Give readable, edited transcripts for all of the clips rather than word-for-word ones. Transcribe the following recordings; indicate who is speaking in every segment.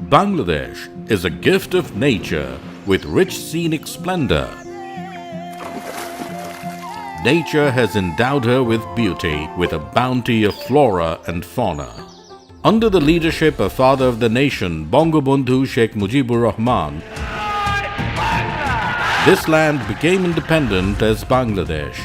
Speaker 1: Bangladesh is a gift of nature with rich scenic splendor. Nature has endowed her with beauty, with a bounty of flora and fauna. Under the leadership of Father of the Nation, Bangabandhu Sheikh Mujibur Rahman, this land became independent as Bangladesh.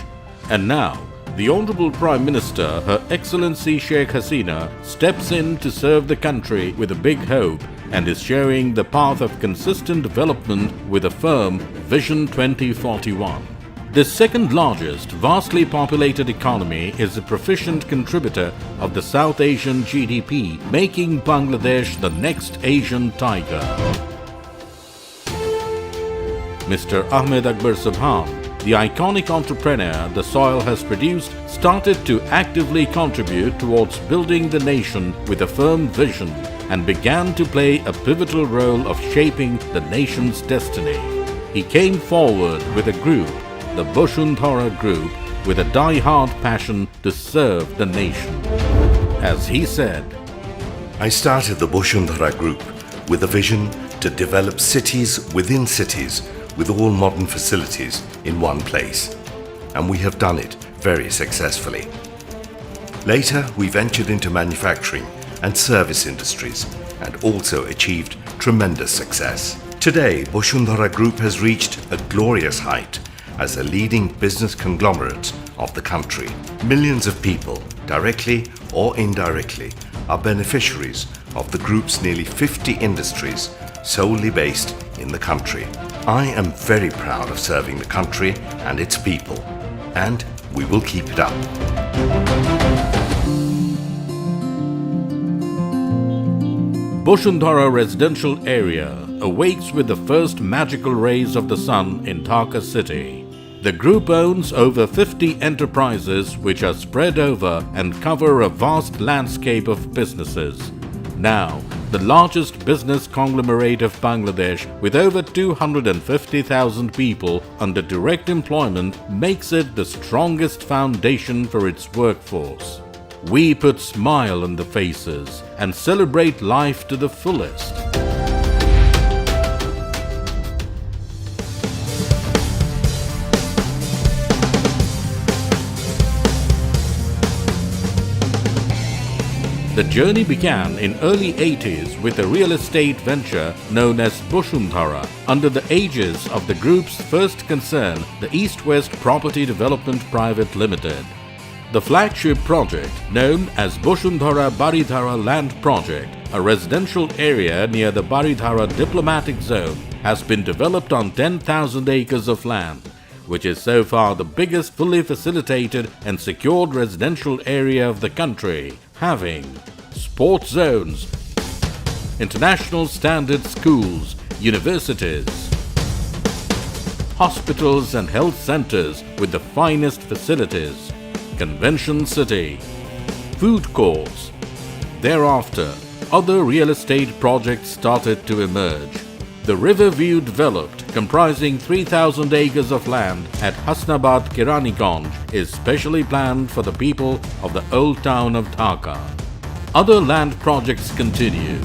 Speaker 1: And now, the Honorable Prime Minister, Her Excellency Sheikh Hasina, steps in to serve the country with a big hope and is showing the path of consistent development with a firm Vision 2041. The second largest, vastly populated economy is a proficient contributor of the South Asian GDP, making Bangladesh the next Asian tiger. Mr. Ahmed Akbar Subhan, the iconic entrepreneur the soil has produced, started to actively contribute towards building the nation with a firm vision and began to play a pivotal role of shaping the nation's destiny. He came forward with a group, the Bashundhara Group, with a die-hard passion to serve the nation. As he said,
Speaker 2: I started the Bashundhara Group with a vision to develop cities within cities with all modern facilities in one place. And we have done it very successfully. Later, we ventured into manufacturing and service industries and also achieved tremendous success. Today, Bashundhara Group has reached a glorious height as a leading business conglomerate of the country. Millions of people, directly or indirectly, are beneficiaries of the group's nearly 50 industries solely based in the country. I am very proud of serving the country and its people, and we will keep it up.
Speaker 1: Bashundhara residential area awakes with the first magical rays of the sun in Dhaka city. The group owns over 50 enterprises which are spread over and cover a vast landscape of businesses. Now, the largest business conglomerate of Bangladesh with over 250,000 people under direct employment makes it the strongest foundation for its workforce. We put smile on the faces and celebrate life to the fullest. The journey began in early 80s with a real estate venture known as Bashundhara under the aegis of the group's first concern, the East West Property Development Private Limited. The flagship project, known as Bashundhara Baridhara Land Project, a residential area near the Baridhara Diplomatic Zone, has been developed on 10,000 acres of land, which is so far the biggest fully facilitated and secured residential area of the country, having sports zones, international standard schools, universities, hospitals and health centers with the finest facilities, convention city, food courts. Thereafter, other real estate projects started to emerge. The Riverview developed, comprising 3,000 acres of land at Hasnabad Kiraniganj, is specially planned for the people of the old town of Dhaka. Other land projects continued.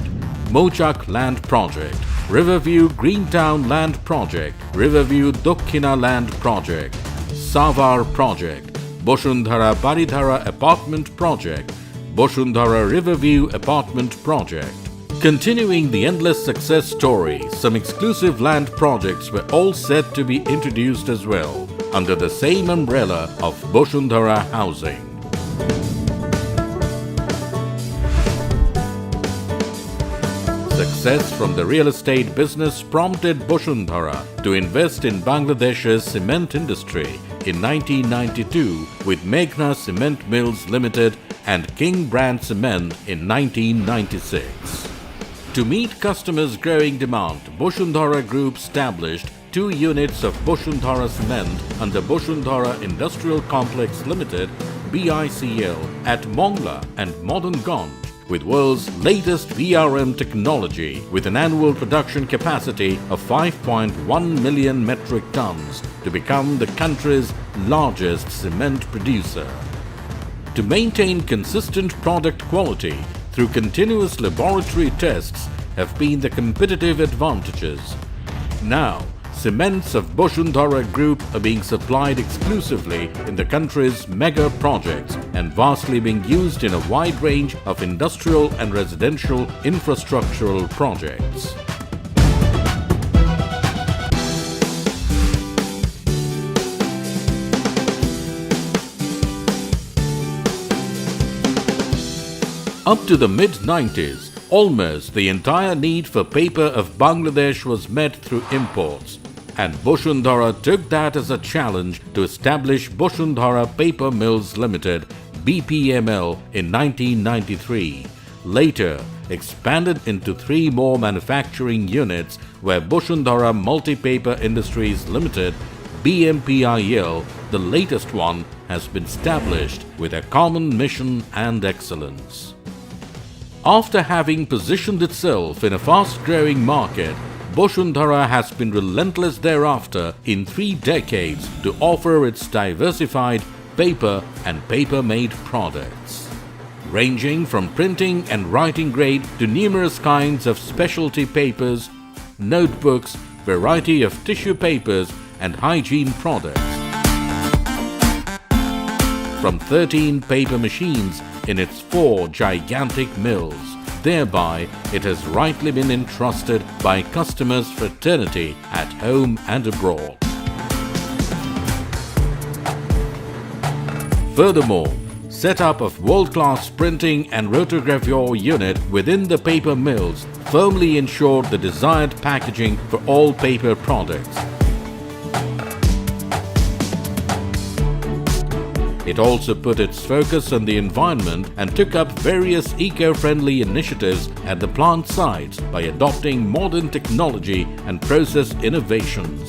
Speaker 1: Mochak Land Project, Riverview Greentown Land Project, Riverview Dokkhina Land Project, Savar Project, Bashundhara Baridhara Apartment Project, Bashundhara Riverview Apartment Project. Continuing the endless success story, some exclusive land projects were all set to be introduced as well, under the same umbrella of Bashundhara Housing. Success from the real estate business prompted Bashundhara to invest in Bangladesh's cement industry in 1992 with Meghna Cement Mills Limited and King Brand Cement in 1996. To meet customers' growing demand, Bashundhara Group established 2 units of Bashundhara Cement under Bashundhara Industrial Complex Limited (BICL) at Mongla and Madanganj with world's latest VRM technology with an annual production capacity of 5.1 million metric tons to become the country's largest cement producer. To maintain consistent product quality, through continuous laboratory tests have been the competitive advantages. Now, cements of Bashundhara Group are being supplied exclusively in the country's mega projects and vastly being used in a wide range of industrial and residential infrastructural projects. Up to the mid-90s, almost the entire need for paper of Bangladesh was met through imports, and Bashundhara took that as a challenge to establish Bashundhara Paper Mills Limited (BPML) in 1993. Later, expanded into 3 more manufacturing units where Bashundhara Multi-Paper Industries Limited (BMPIL), the latest one, has been established with a common mission and excellence. After having positioned itself in a fast-growing market, Bashundhara has been relentless thereafter in 3 decades to offer its diversified paper and paper-made products. Ranging from printing and writing grade to numerous kinds of specialty papers, notebooks, variety of tissue papers and hygiene products. From 13 paper machines in its 4 gigantic mills. Thereby, it has rightly been entrusted by customers' fraternity at home and abroad. Furthermore, setup of world-class printing and rotogravure unit within the paper mills firmly ensured the desired packaging for all paper products. It also put its focus on the environment and took up various eco-friendly initiatives at the plant sites by adopting modern technology and process innovations.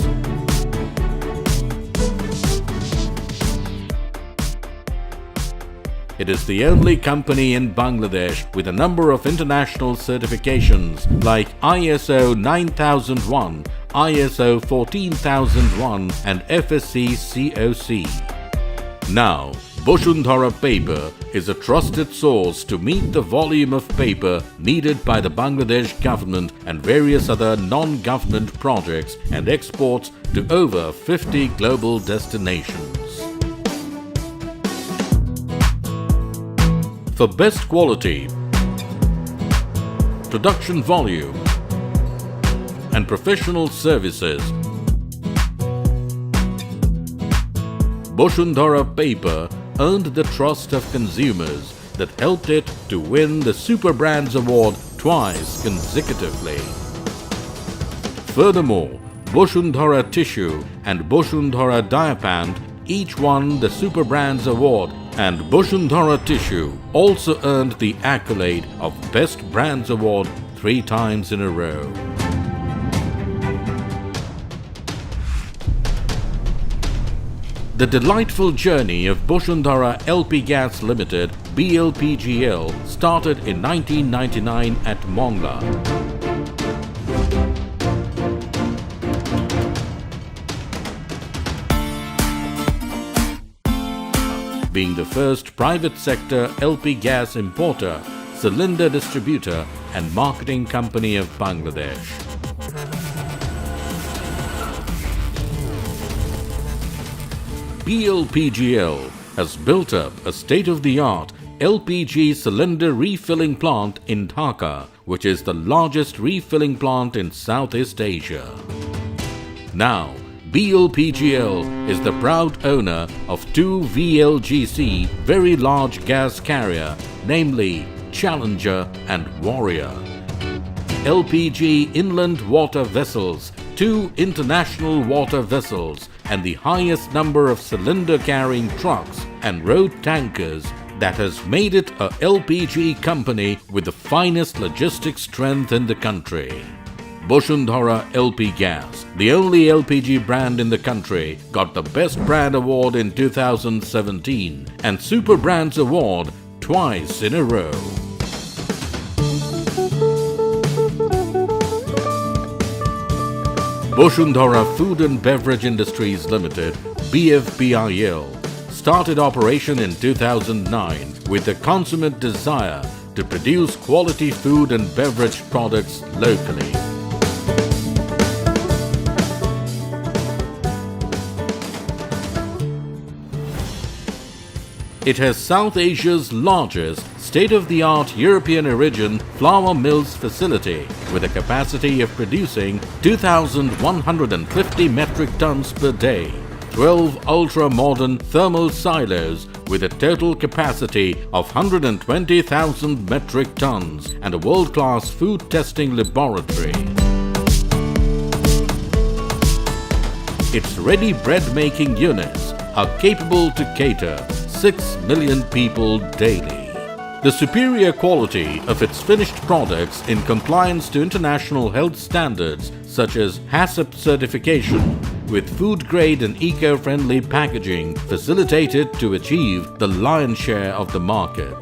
Speaker 1: It is the only company in Bangladesh with a number of international certifications like ISO 9001, ISO 14001 and FSC COC. Now, Bashundhara Paper is a trusted source to meet the volume of paper needed by the Bangladesh government and various other non-government projects and exports to over 50 global destinations. For best quality, production volume, and professional services, Bashundhara Paper earned the trust of consumers that helped it to win the Super Brands Award twice consecutively. Furthermore, Bashundhara Tissue and Bashundhara Diapant each won the Super Brands Award, and Bashundhara Tissue also earned the accolade of Best Brands Award 3 times in a row. The delightful journey of Bashundhara LP Gas Limited (BLPGL) started in 1999 at Mongla. Being the first private sector LP gas importer, cylinder distributor and marketing company of Bangladesh. BLPGL has built up a state-of-the-art LPG cylinder refilling plant in Dhaka, which is the largest refilling plant in Southeast Asia. Now, BLPGL is the proud owner of 2 VLGC very large gas carrier, namely Challenger and Warrior. LPG inland water vessels, 2 international water vessels, and the highest number of cylinder-carrying trucks and road tankers that has made it a LPG company with the finest logistic strength in the country. Bashundhara LP Gas, the only LPG brand in the country, got the Best Brand Award in 2017 and Super Brands Award twice in a row. Bashundhara Food and Beverage Industries Limited (BFBIL) started operation in 2009 with the consummate desire to produce quality food and beverage products locally. It has South Asia's largest state-of-the-art European origin flour mills facility with a capacity of producing 2,150 metric tons per day, 12 ultra-modern thermal silos with a total capacity of 120,000 metric tons and a world-class food testing laboratory. Its ready bread-making units are capable to cater 6 million people daily. The superior quality of its finished products in compliance to international health standards such as HACCP certification with food-grade and eco-friendly packaging facilitated to achieve the lion's share of the market.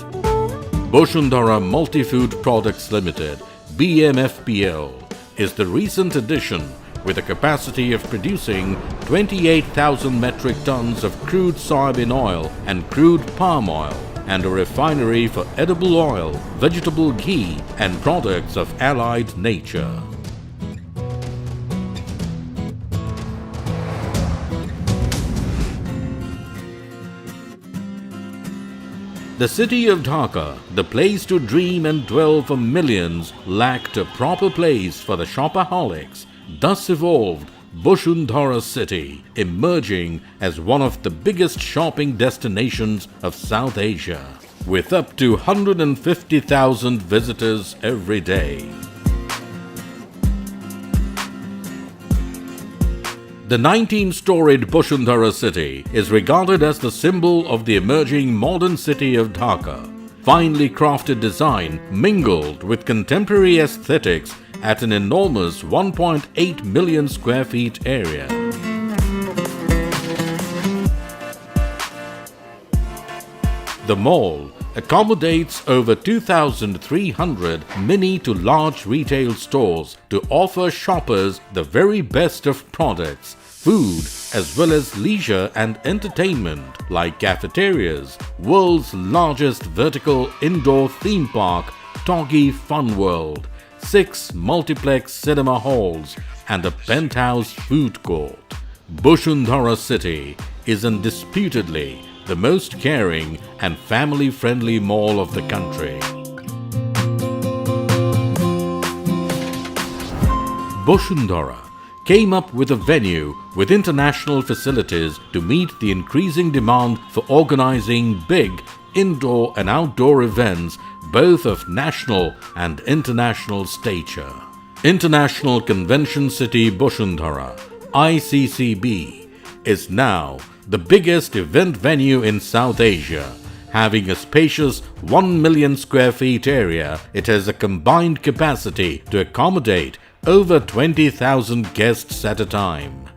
Speaker 1: Bashundhara Multi-Food Products Limited, BMFPL, is the recent addition with a capacity of producing 28,000 metric tons of crude soybean oil and crude palm oil, and a refinery for edible oil, vegetable ghee, and products of allied nature. The city of Dhaka, the place to dream and dwell for millions, lacked a proper place for the shopaholics. Thus evolved Bashundhara city, emerging as one of the biggest shopping destinations of South Asia, with up to 150,000 visitors every day. The 19-storied Bashundhara city is regarded as the symbol of the emerging modern city of Dhaka. Finely crafted design mingled with contemporary aesthetics at an enormous 1.8 million square feet area. The mall accommodates over 2,300 mini to large retail stores to offer shoppers the very best of products, food as well as leisure and entertainment like cafeterias, world's largest vertical indoor theme park, Toggy Fun World, 6 multiplex cinema halls and a penthouse food court. Bashundhara city is undisputedly the most caring and family-friendly mall of the country. Bashundhara came up with a venue with international facilities to meet the increasing demand for organizing big indoor and outdoor events both of national and international stature. International Convention City Bashundhara, ICCB, is now the biggest event venue in South Asia. Having a spacious 1 million square feet area, it has a combined capacity to accommodate over 20,000 guests at a time.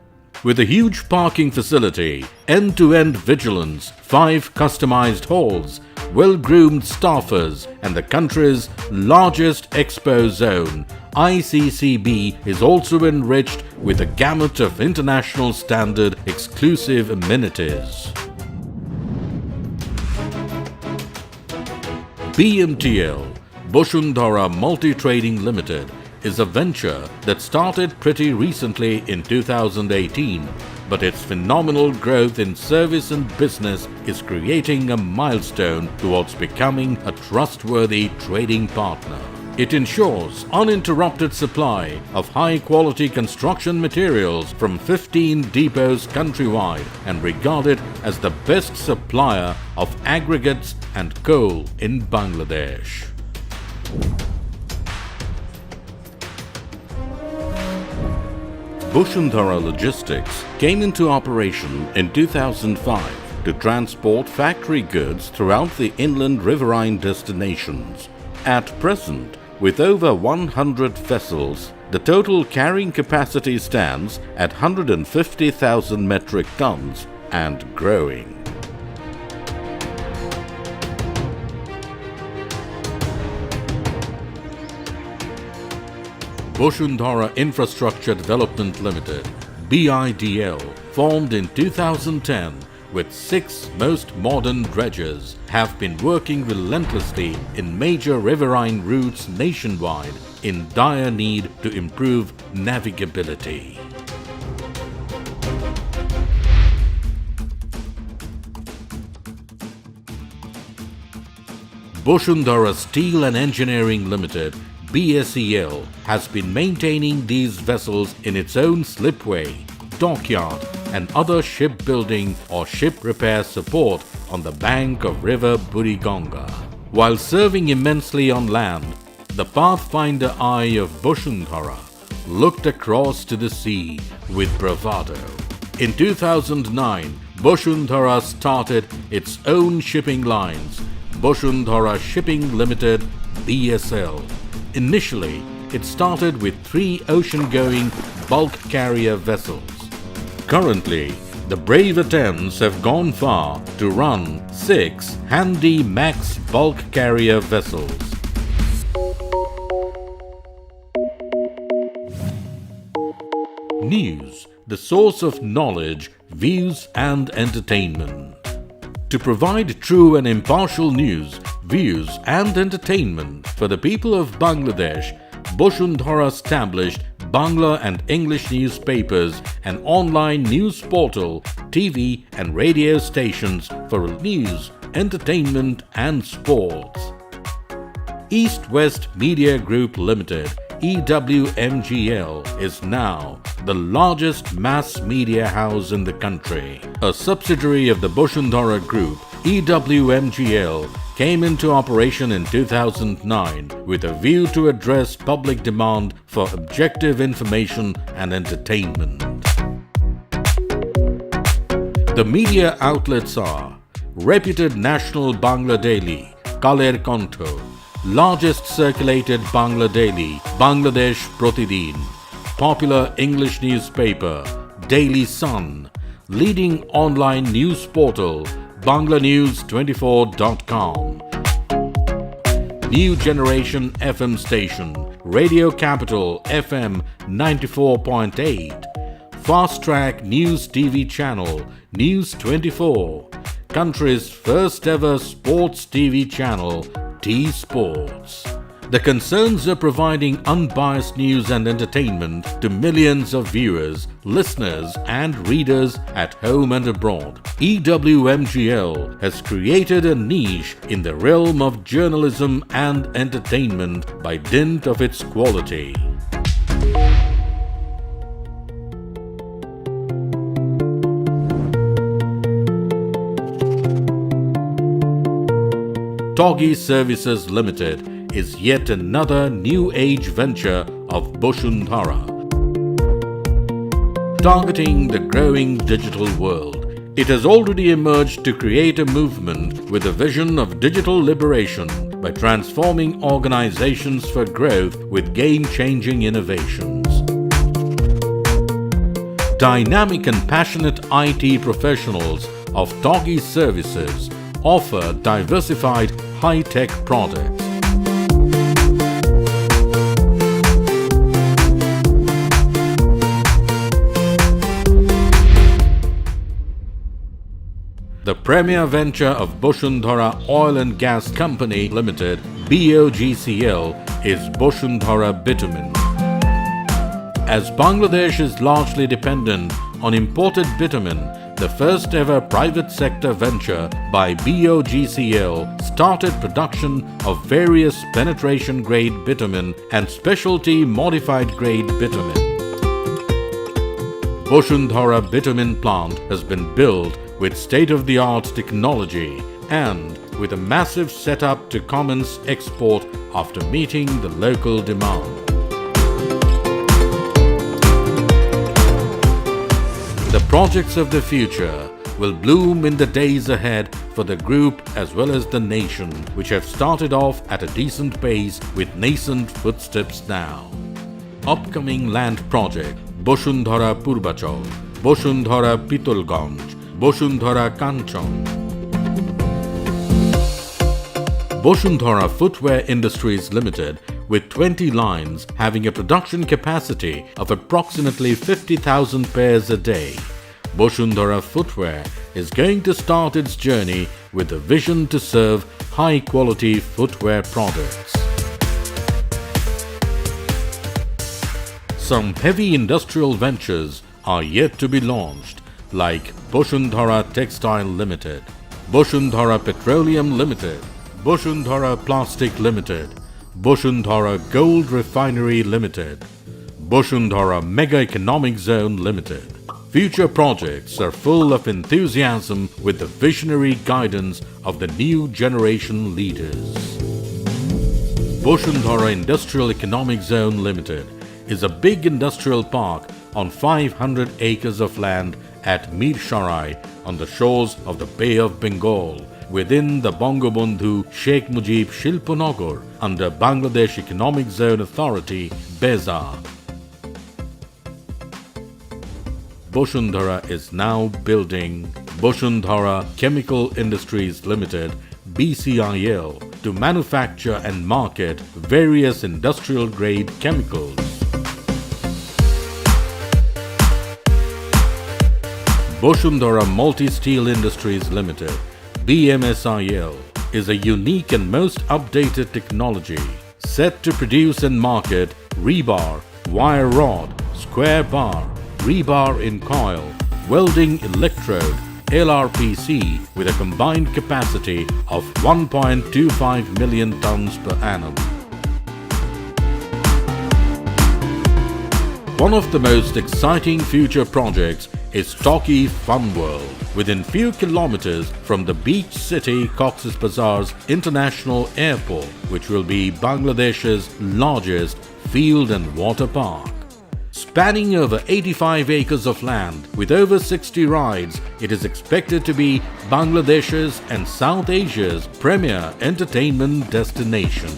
Speaker 1: With a huge parking facility, end-to-end vigilance, 5 customized halls, well-groomed staffers, and the country's largest expo zone, ICCB is also enriched with a gamut of international standard exclusive amenities. BMTL, Bashundhara Multi-Trading Limited, is a venture that started pretty recently in 2018, but its phenomenal growth in service and business is creating a milestone towards becoming a trustworthy trading partner. It ensures uninterrupted supply of high-quality construction materials from 15 depots countrywide and regarded as the best supplier of aggregates and coal in Bangladesh. Bashundhara Logistics came into operation in 2005 to transport factory goods throughout the inland riverine destinations. At present, with over 100 vessels, the total carrying capacity stands at 150,000 metric tons and growing. Bashundhara Infrastructure Development Limited, BIDL, formed in 2010 with 6 most modern dredgers, have been working relentlessly in major riverine routes nationwide in dire need to improve navigability. Bashundhara Steel and Engineering Limited (BSEL) has been maintaining these vessels in its own slipway, dockyard and other shipbuilding or ship repair support on the bank of river Buriganga. While serving immensely on land, the pathfinder eye of Bashundhara looked across to the sea with bravado. In 2009, Bashundhara started its own shipping lines, Bashundhara Shipping Limited (BSL). Initially, it started with 3 ocean-going bulk carrier vessels. Currently, the brave attempts have gone far to run 6 handy max bulk carrier vessels. News, the source of knowledge, views and entertainment. To provide true and impartial news, views and entertainment for the people of Bangladesh, Bashundhara established Bangla and English newspapers, an online news portal, TV and radio stations for news, entertainment and sports. East West Media Group Limited (EWMGL) is now the largest mass media house in the country. A subsidiary of the Bashundhara Group, EWMGL came into operation in 2009 with a view to address public demand for objective information and entertainment. The media outlets are reputed national Bangla daily, Kaler Kontho, largest circulated Bangla daily, Bangladesh Pratidin, popular English newspaper, Daily Sun, leading online news portal, banglanews24.com, New Generation FM station, Radio Capital FM 94.8, Fast Track News TV channel, News 24, country's first ever sports TV channel, T Sports. The concerns of providing unbiased news and entertainment to millions of viewers, listeners and readers at home and abroad. EWMGL has created a niche in the realm of journalism and entertainment by dint of its quality. Toggy Services Limited is yet another new age venture of Bashundhara. Targeting the growing digital world, it has already emerged to create a movement with a vision of digital liberation by transforming organizations for growth with game-changing innovations. Dynamic and passionate IT professionals of Toggy Services offer diversified high-tech products. The premier venture of Bashundhara Oil and Gas Company Limited (BOGCL) is Bashundhara Bitumen. As Bangladesh is largely dependent on imported bitumen, the first ever private sector venture by BOGCL started production of various penetration grade bitumen and specialty modified grade bitumen. Bashundhara Bitumen plant has been built with state-of-the-art technology and with a massive setup to commence export after meeting the local demand. The projects of the future will bloom in the days ahead for the group as well as the nation, which have started off at a decent pace with nascent footsteps now. Upcoming land project: Bashundhara Purbachal, Bashundhara Pitolganj, Bashundhara Kanchon. Bashundhara Footwear Industries Limited, with 20 lines having a production capacity of approximately 50,000 pairs a day, Bashundhara Footwear is going to start its journey with a vision to serve high-quality footwear products. Some heavy industrial ventures are yet to be launched, like Bashundhara Textile Limited, Bashundhara Petroleum Limited, Bashundhara Plastic Limited, Bashundhara Gold Refinery Limited, Bashundhara Mega Economic Zone Limited. Future projects are full of enthusiasm with the visionary guidance of the new generation leaders. Bashundhara Industrial Economic Zone Limited is a big industrial park on 500 acres of land at Mirsharai on the shores of the Bay of Bengal within the Bangabandhu Sheikh Mujib Shilpanagar under Bangladesh Economic Zone Authority, BEZA. Bashundhara is now building Bashundhara Chemical Industries Limited BCIL to manufacture and market various industrial grade chemicals. Bashundhara Multi-Steel Industries Limited BMSIL is a unique and most updated technology set to produce and market rebar, wire rod, square bar, rebar in coil, welding electrode, LRPC with a combined capacity of 1.25 million tons per annum. One of the most exciting future projects is Talkie Fun World, within few kilometers from the beach city Cox's Bazar's International Airport, which will be Bangladesh's largest field and water park. Spanning over 85 acres of land with over 60 rides, it is expected to be Bangladesh's and South Asia's premier entertainment destination.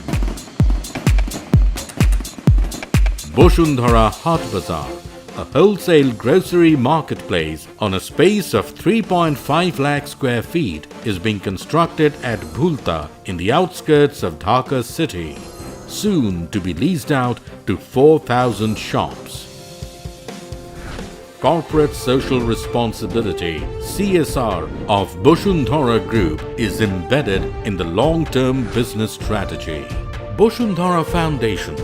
Speaker 1: Bashundhara Hat Bazaar, a wholesale grocery marketplace on a space of 3.5 lakh square feet, is being constructed at Bhulta in the outskirts of Dhaka city, soon to be leased out to 4,000 shops. Corporate Social Responsibility (CSR) of Bashundhara Group is embedded in the long-term business strategy. Bashundhara Foundation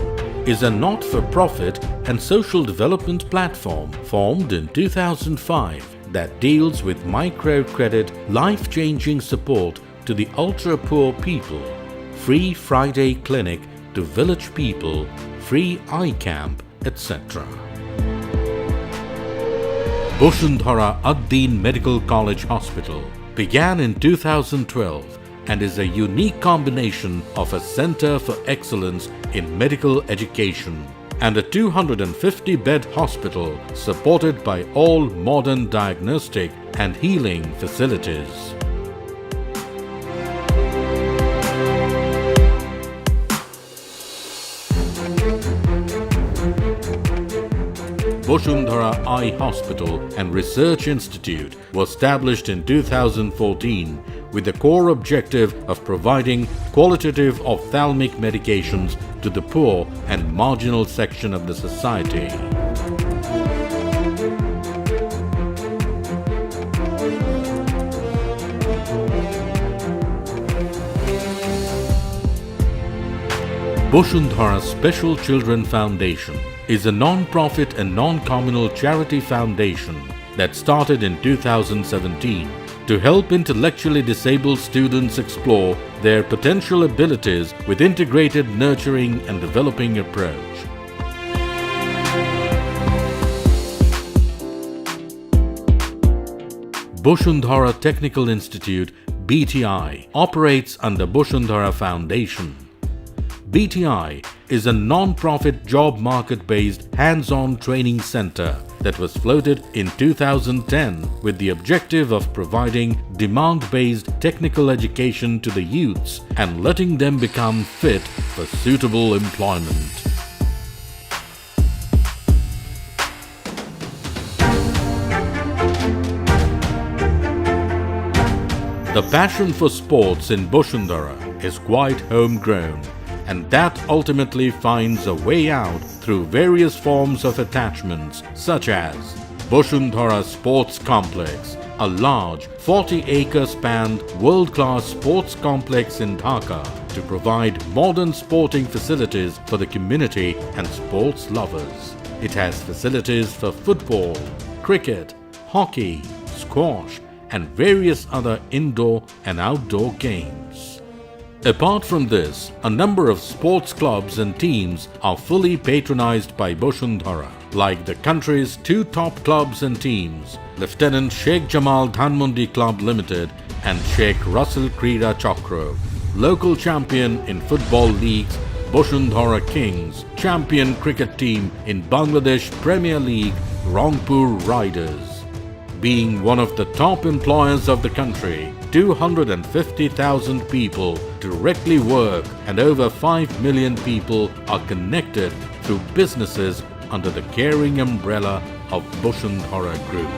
Speaker 1: is a not-for-profit and social development platform formed in 2005 that deals with microcredit, life-changing support to the ultra-poor people, free Friday clinic to village people, free eye camp, etc. Bashundhara Ad-Din Medical College Hospital began in 2012 and is a unique combination of a center for excellence in medical education and a 250-bed hospital supported by all modern diagnostic and healing facilities. Bashundhara Eye Hospital and Research Institute was established in 2014 with the core objective of providing qualitative ophthalmic medications to the poor and marginal section of the society. Bashundhara Special Children Foundation is a non-profit and non-communal charity foundation that started in 2017 to help intellectually disabled students explore their potential abilities with integrated nurturing and developing approach. Bashundhara Technical Institute (BTI) operates under Bashundhara Foundation. BTI is a non-profit job market-based hands-on training center that was floated in 2010 with the objective of providing demand-based technical education to the youths and letting them become fit for suitable employment. The passion for sports in Bashundhara is quite homegrown, and that ultimately finds a way out through various forms of attachments such as Bashundhara Sports Complex, a large 40-acre spanned world-class sports complex in Dhaka to provide modern sporting facilities for the community and sports lovers. It has facilities for football, cricket, hockey, squash and various other indoor and outdoor games. Apart from this, a number of sports clubs and teams are fully patronized by Bashundhara, like the country's two top clubs and teams, Lieutenant Sheikh Jamal Dhanmondi Club Limited and Sheikh Russell Krida Chakra, local champion in football leagues Bashundhara Kings, champion cricket team in Bangladesh Premier League Rangpur Riders. Being one of the top employers of the country, 250,000 people directly work and over 5 million people are connected through businesses under the caring umbrella of Bashundhara Group.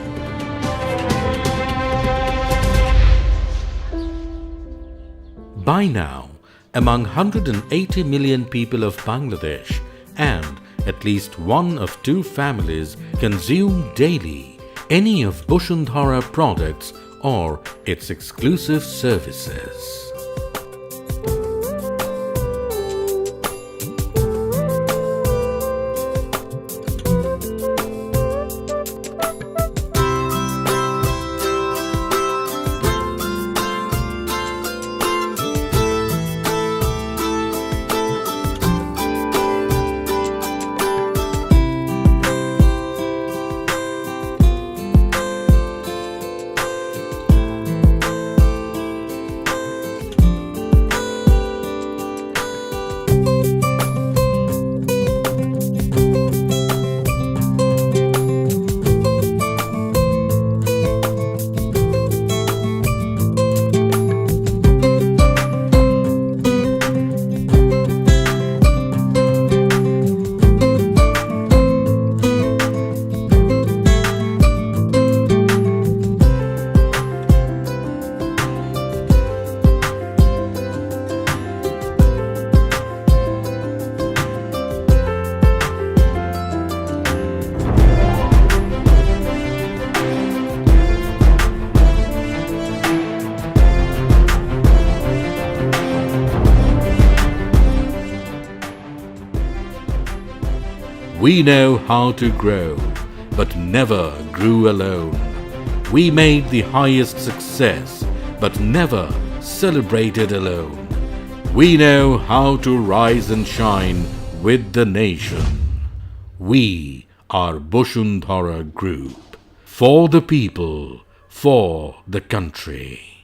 Speaker 1: By now, among 180 million people of Bangladesh and at least one of two families consume daily any of Bashundhara products or its exclusive services. We know how to grow, but never grew alone. We made the highest success, but never celebrated alone. We know how to rise and shine with the nation. We are Bashundhara Group. For the people, for the country.